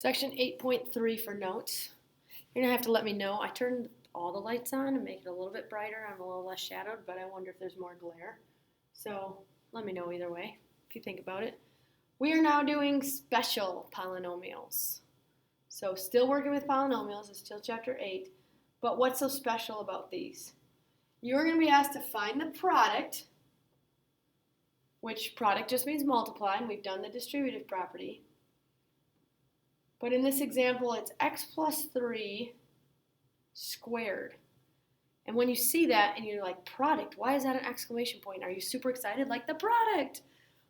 Section 8.3 for notes. You're going to have to let me know. I turned all the lights on and make it a little bit brighter. I'm a little less shadowed, but I wonder if there's more glare. So let me know either way if you think about it. We are now doing special polynomials. So still working with polynomials. It's still chapter 8. But what's so special about these? You're going to be asked to find the product, which product just means multiply, and we've done the distributive property. But in this example, it's x plus 3 squared. And when you see that and you're like, product, why is that an exclamation point? Are you super excited? Like the product?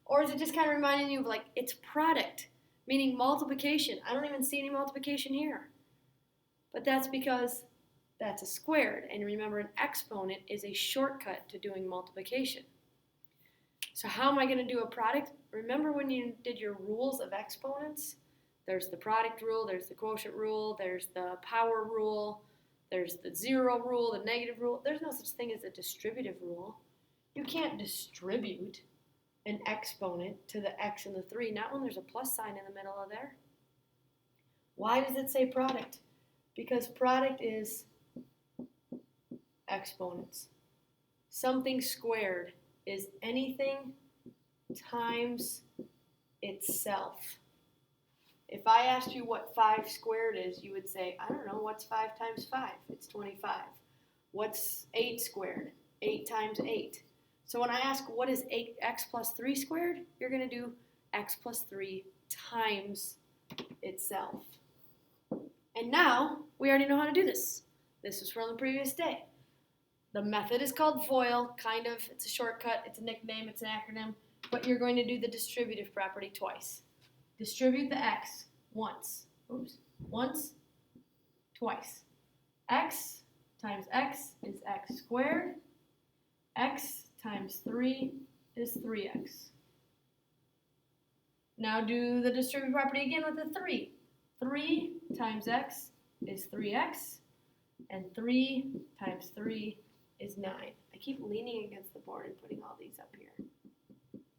Or is it just kind of reminding you of like, it's product, meaning multiplication? I don't even see any multiplication here. But that's because that's a squared. And remember, an exponent is a shortcut to doing multiplication. So how am I going to do a product? Remember when you did your rules of exponents? There's the product rule, there's the quotient rule, there's the power rule, there's the zero rule, the negative rule. There's no such thing as a distributive rule. You can't distribute an exponent to the x and the 3, not when there's a plus sign in the middle of there. Why does it say product? Because product is exponents. Something squared is anything times itself. If I asked you what 5 squared is, you would say, I don't know, what's 5 times 5? It's 25. What's 8 squared? 8 times 8. So when I ask what is x plus 3 squared, you're going to do x plus 3 times itself. And now we already know how to do this. This was from the previous day. The method is called FOIL, kind of. It's a shortcut, it's a nickname, it's an acronym, but you're going to do the distributive property twice. Distribute the x once, twice. X times x is x squared. X times 3 is 3x. Now do the distributive property again with the 3. 3 times x is 3x, and 3 times 3 is 9. I keep leaning against the board and putting all these up here.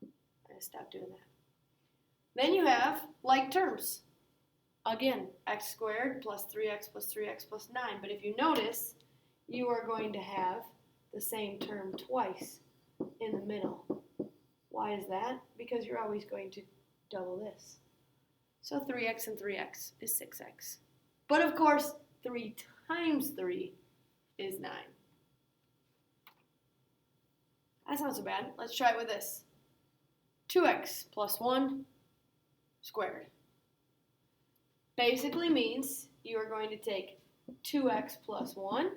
I gotta stop doing that. Then you have like terms. Again, x squared plus 3x plus 3x plus 9. But if you notice, you are going to have the same term twice in the middle. Why is that? Because you're always going to double this. So 3x and 3x is 6x. But of course, 3 times 3 is 9. That's not so bad. Let's try it with this. 2x plus 1 squared. Basically means you are going to take 2x plus 1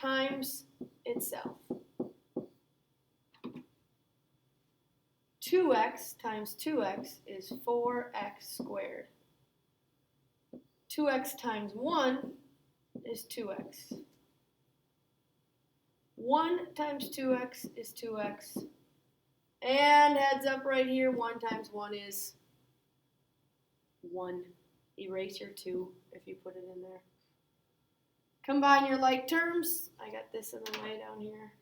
times itself. 2x times 2x is 4x squared. 2x times 1 is 2x. 1 times 2x is 2x. And heads up right here, 1 times 1 is 1. Erase your 2 if you put it in there. Combine your like terms. I got this in the way down here.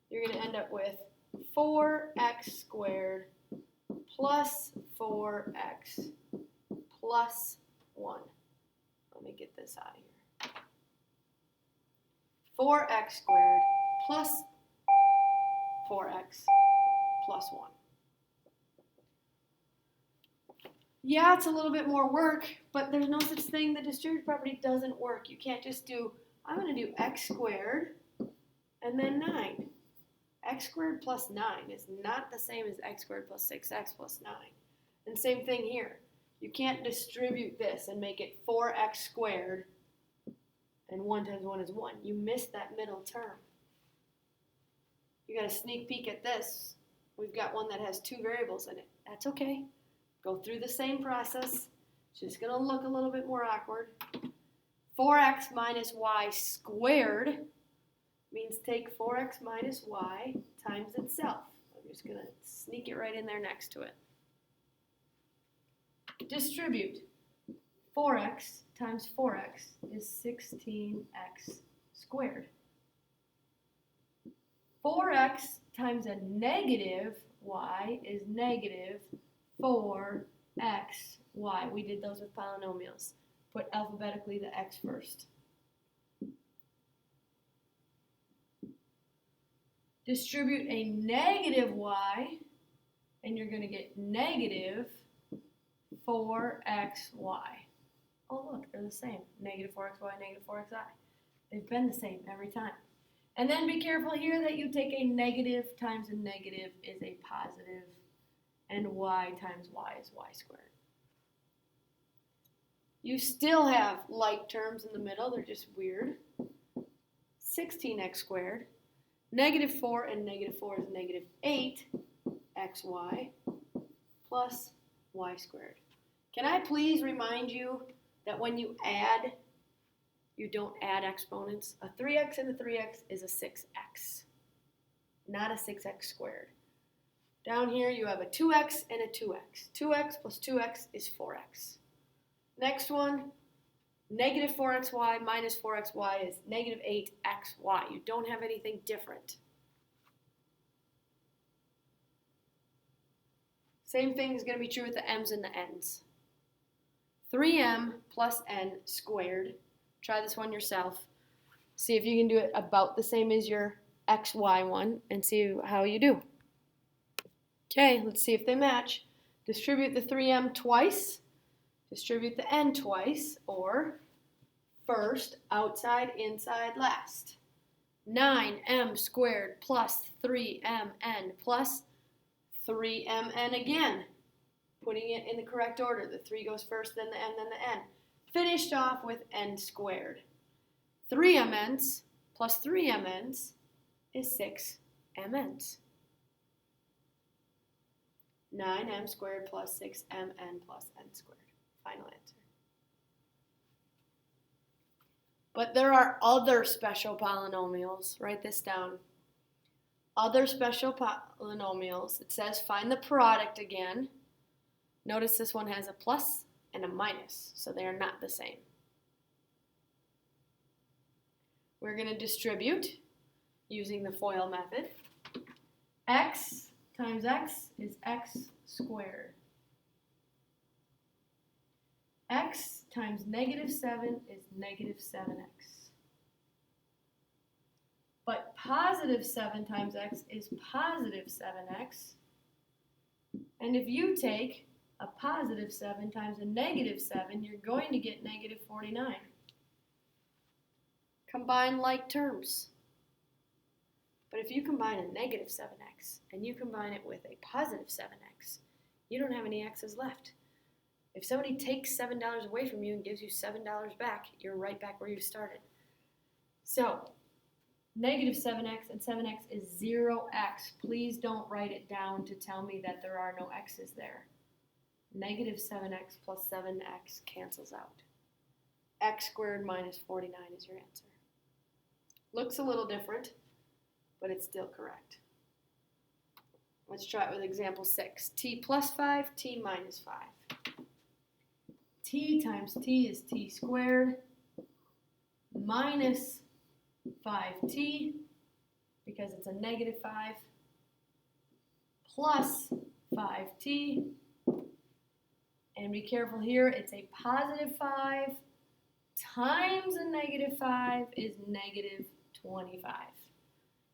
You're going to end up with 4x squared plus 4x plus 1. Let me get this out of here. 4x squared plus 4x plus 1. Yeah, it's a little bit more work, but there's no such thing. The distributive property doesn't work. You can't just do, I'm going to do x squared and then 9. X squared plus 9 is not the same as x squared plus 6x plus 9. And same thing here. You can't distribute this and make it 4x squared and 1 times 1 is 1. You missed that middle term. You got a sneak peek at this. We've got one that has 2 variables in it. That's okay. Go through the same process. It's just going to look a little bit more awkward. 4x minus y squared means take 4x minus y times itself. I'm just going to sneak it right in there next to it. Distribute. 4x times 4x is 16x squared. 4x times a negative y is negative 4 x, y. We did those with polynomials. Put alphabetically the x first. Distribute a negative y, and you're going to get negative 4xy. Oh, look, they're the same. Negative 4xy, negative 4xi. They've been the same every time. And then be careful here that you take a negative times a negative is a positive, and y times y is y squared. You still have like terms in the middle. They're just weird. 16x squared. Negative 4 and negative 4 is negative 8xy plus y squared. Can I please remind you that when you add, you don't add exponents? A 3x and a 3x is a 6x, not a 6x squared. Down here you have a 2x and a 2x. 2x plus 2x is 4x. Next one, negative 4xy minus 4xy is negative 8xy. You don't have anything different. Same thing is going to be true with the m's and the n's. 3m plus n squared. Try this one yourself. See if you can do it about the same as your xy one and see how you do. Okay, let's see if they match. Distribute the 3m twice. Distribute the n twice, or first, outside, inside, last. 9m squared plus 3mn plus 3mn again. Putting it in the correct order. The 3 goes first, then the m, then the n. Finished off with n squared. 3mn's plus 3mn's is 6mn's. 9m squared plus 6mn plus n squared. Final answer. But there are other special polynomials. Write this down. Other special polynomials. It says find the product again. Notice this one has a plus and a minus, so they are not the same. We're going to distribute using the FOIL method. X times x is x squared. X times negative 7 is negative 7x. But positive 7 times x is positive 7x. And if you take a positive 7 times a negative 7, you're going to get negative 49. Combine like terms. But if you combine a negative 7x and you combine it with a positive 7x, you don't have any x's left. If somebody takes $7 away from you and gives you $7 back, you're right back where you started. So, negative 7x and 7x is 0x. Please don't write it down to tell me that there are no x's there. Negative 7x plus 7x cancels out. X squared minus 49 is your answer. Looks a little different, but it's still correct. Let's try it with example 6. T plus 5, t minus 5. T times t is t squared minus 5t, because it's a negative 5, plus 5t. And be careful here, it's a positive 5 times a negative 5 is negative 25.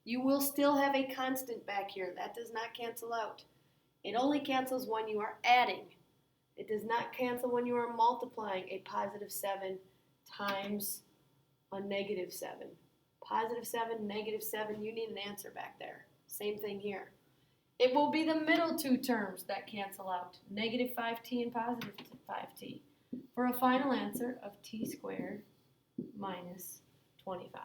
You will still have a constant back here. That does not cancel out. It only cancels when you are adding. It does not cancel when you are multiplying a positive 7 times a negative 7. Positive 7, negative 7, you need an answer back there. Same thing here. It will be the middle two terms that cancel out, negative 5t and positive 5t, for a final answer of t squared minus 25.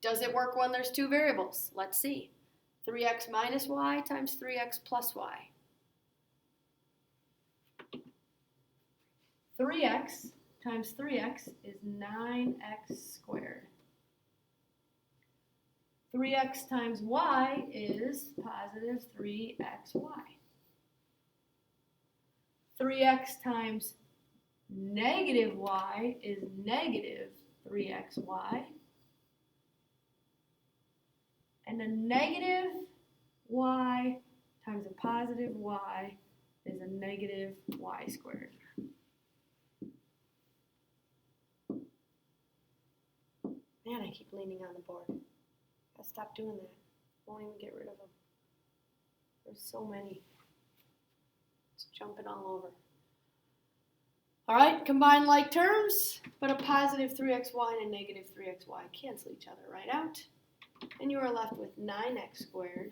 Does it work when there's two variables? Let's see. 3x minus y times 3x plus y. 3x times 3x is 9x squared. 3x times y is positive 3xy. 3x times negative y is negative 3xy. And a negative y times a positive y is a negative y squared. Man, I keep leaning on the board. Gotta stop doing that. Won't even get rid of them. There's so many. It's jumping all over. All right, combine like terms, but a positive 3xy and a negative 3xy cancel each other right out. And you are left with 9x squared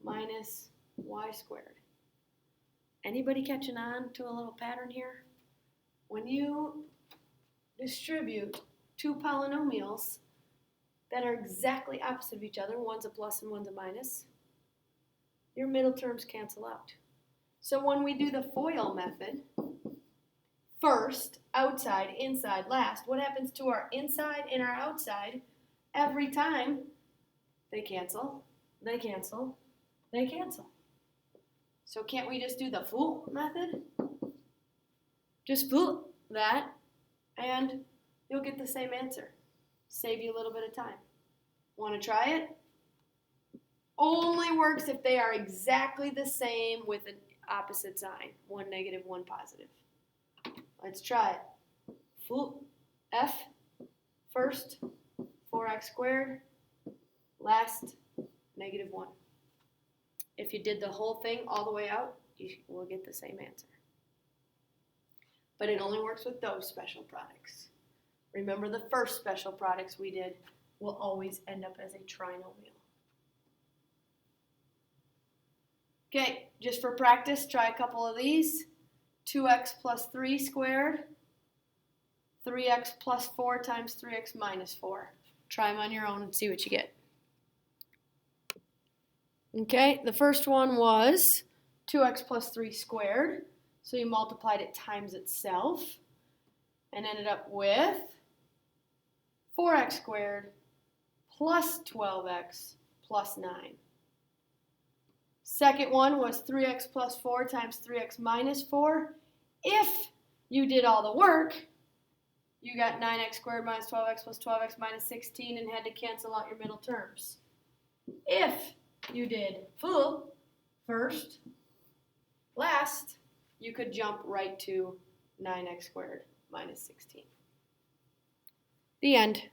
minus y squared. Anybody catching on to a little pattern here? When you distribute two polynomials that are exactly opposite of each other, one's a plus and one's a minus, your middle terms cancel out. So when we do the FOIL method, first, outside, inside, last, what happens to our inside and our outside every time? They cancel, they cancel, they cancel. So can't we just do the FOIL method? Just FOIL that and you'll get the same answer. Save you a little bit of time. Want to try it? Only works if they are exactly the same with an opposite sign. One negative, one positive. Let's try it. FOIL F, first, 4x squared, last, negative 1. If you did the whole thing all the way out, you will get the same answer. But it only works with those special products. Remember, the first special products we did will always end up as a trinomial. Okay, just for practice, try a couple of these. 2x plus 3 squared, 3x plus 4 times 3x minus 4. Try them on your own and see what you get. Okay, the first one was 2x plus 3 squared. So you multiplied it times itself and ended up with 4x squared plus 12x plus 9. Second one was 3x plus 4 times 3x minus 4. If you did all the work, you got 9x squared minus 12x plus 12x minus 16 and had to cancel out your middle terms. If you did FOIL, first, last, you could jump right to 9x squared minus 16. The end.